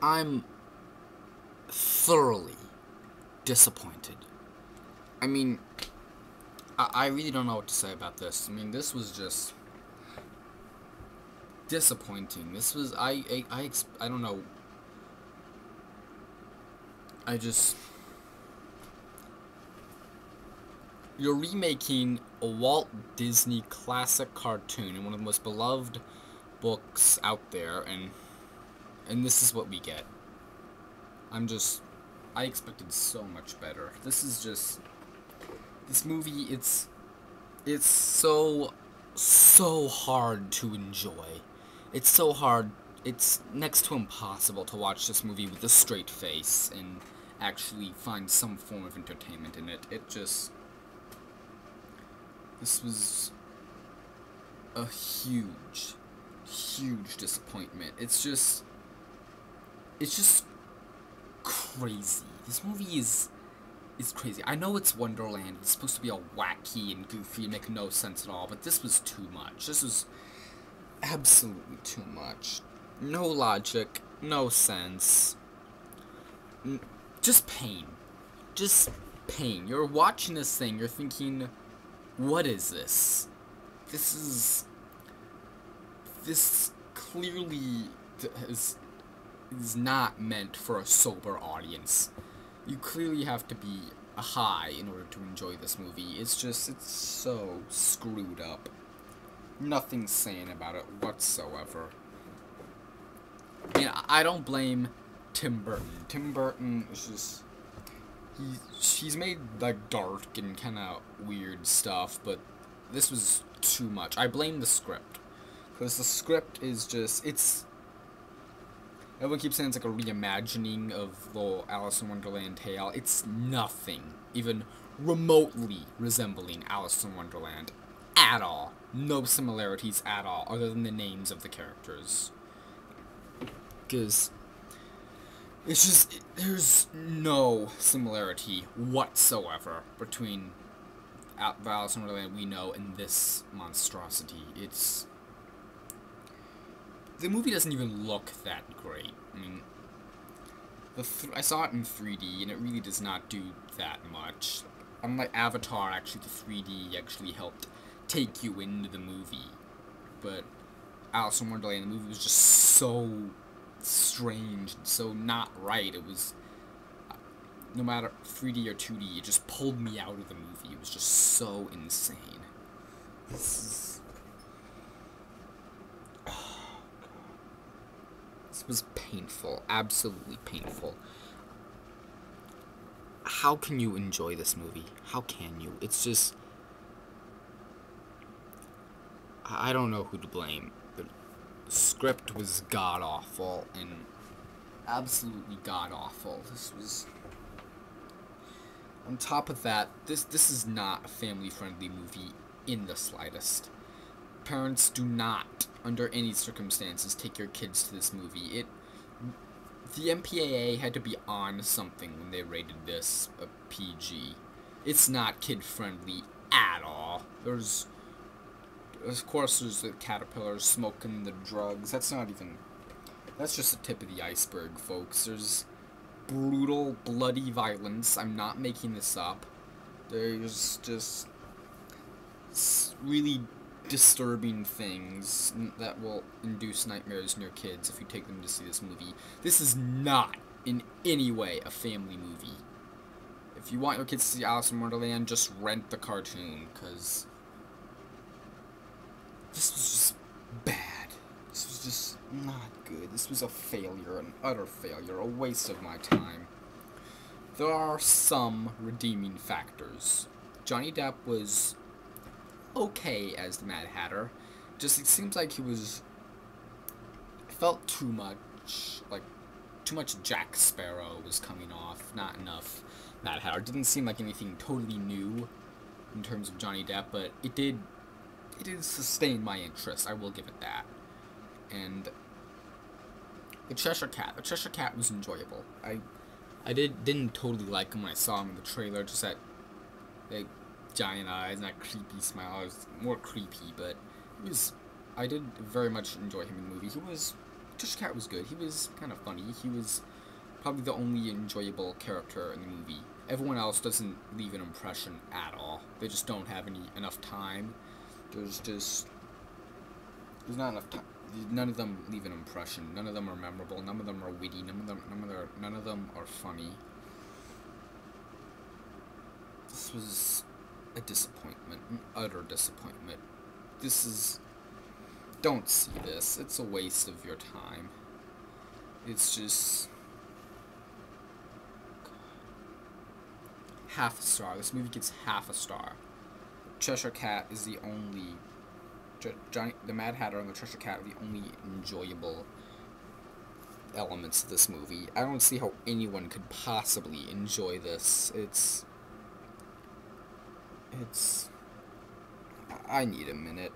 I'm thoroughly disappointed. I mean, I really don't know what to say about this. I mean, this was just disappointing. This was, I don't know. I just, you're remaking a Walt Disney classic cartoon and one of the most beloved books out there, and this is what we get. I expected so much better. This movie, it's so hard to enjoy. It's so hard, it's next to impossible to watch this movie with a straight face and actually find some form of entertainment in it. This was a huge disappointment. It's just crazy. This movie is crazy. I know it's Wonderland. It's supposed to be all wacky and goofy and make no sense at all, but this was too much. This was absolutely too much. No logic, no sense. Just pain. Just pain. You're watching this thing, you're thinking, what is this? This clearly is not meant for a sober audience. You clearly have to be a high in order to enjoy this movie. It's so screwed up. Nothing sane about it whatsoever. I mean, I don't blame Tim Burton. Tim Burton is just, he's made like dark and kind of weird stuff, but this was too much. I blame the script, because the script is everyone keeps saying it's like a reimagining of the Alice in Wonderland tale. It's nothing even remotely resembling Alice in Wonderland at all. No similarities at all, other than the names of the characters. Because there's no similarity whatsoever between the Alice in Wonderland we know and this monstrosity. The movie doesn't even look that great. I mean, I saw it in 3D, and it really does not do that much. Unlike Avatar, actually, the 3D actually helped take you into the movie. But Alice in Wonderland, the movie was just so strange, and so not right. It was, no matter 3D or 2D, it just pulled me out of the movie. It was just so insane. This was painful, absolutely painful. How can you enjoy this movie? How can you? It's just, I don't know who to blame. The script was god-awful, and absolutely god-awful. This was, on top of that, this is not a family-friendly movie in the slightest. Parents, do not, under any circumstances, take your kids to this movie. The MPAA had to be on something when they rated this a PG. It's not kid-friendly at all. Of course, there's the caterpillars smoking the drugs. That's just the tip of the iceberg, folks. There's brutal, bloody violence. I'm not making this up. There's just really disturbing things that will induce nightmares in your kids if you take them to see this movie. This is not in any way a family movie. If you want your kids to see Alice in Wonderland, just rent the cartoon, because this was just bad. This was just not good. This was a failure, an utter failure, a waste of my time. There are some redeeming factors. Johnny Depp was okay as the Mad Hatter. Just, it seems like it felt too much Jack Sparrow was coming off, not enough Mad Hatter. It didn't seem like anything totally new in terms of Johnny Depp, but it did sustain my interest, I will give it that. And the Cheshire Cat was enjoyable. I didn't totally like him when I saw him in the trailer, just that giant eyes and that creepy smile. It was more creepy, but I did very much enjoy him in the movie. Cheshire Cat was good. He was kind of funny. He was probably the only enjoyable character in the movie. Everyone else doesn't leave an impression at all. They just don't have enough time. There's not enough time. None of them leave an impression. None of them are memorable. None of them are witty. None of them are funny. This was a disappointment, an utter disappointment. Don't see this. It's a waste of your time. It's just half a star. This movie gets half a star. Cheshire Cat is the only... the Mad Hatter and the Cheshire Cat are the only enjoyable elements of this movie. I don't see how anyone could possibly enjoy this. I need a minute.